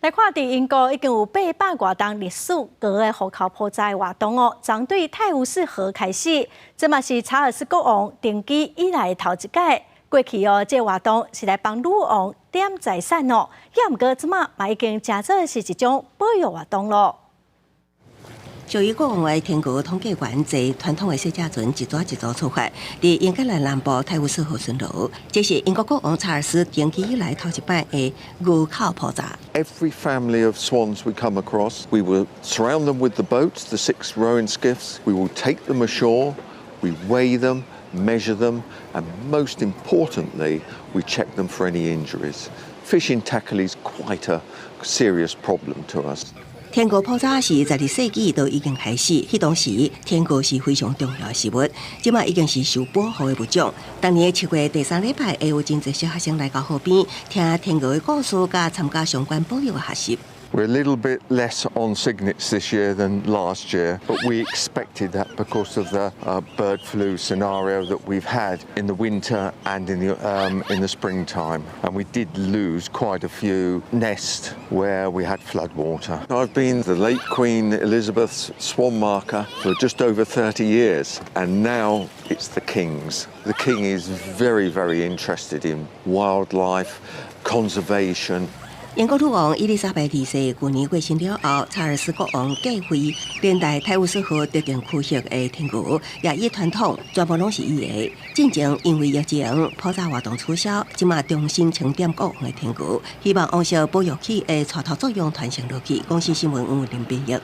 来看，伫英国已经有800多栋历史高的户口破灾活动哦，针对泰晤士河开始，这嘛是查尔斯国王登基以来头一届。过去哦，这活动是来帮女王点财产哦，也毋过即嘛嘛已经真做是一种保育活动咯。属于国王的天国统计员坐传统的小甲船一组一组出发，伫英格兰南部泰晤士河巡逻。这是英国国王查尔斯登基以来头一摆的牛口破闸。Every family of swans we come across, we will surround them with the boats, the 6 rowing skiffs. We will take them ashore, we weigh them, measure them, and most importantly, we check them for any injuries. Fishing tackle is quite a serious problem to us. 天狗破闸是12世纪都已经开始，迄当时天狗是非常重要的事物，即马已经是受保护的物种。当年7月第3礼拜，会有真侪小学生来到河边听天狗的故事，甲参加相关保育的学习。We're a little bit less on cygnets this year than last year, but we expected that because of the bird flu scenario that we've had in the winter and in the springtime. And we did lose quite a few nests where we had flood water. I've been the late Queen Elizabeth's swan marker for just over 30 years, and now it's the King's. The King is very, very interested in wildlife, conservation. 英国女王伊丽莎白二世去年过身了后，查尔斯国王继位，连带泰晤士河特定区域的天狗也以传统全部拢是伊的。进前因为疫情普查活动取消，即马重新清点国王的天狗，希望往效保育起的带头作用传承落去。广西新闻林斌玉。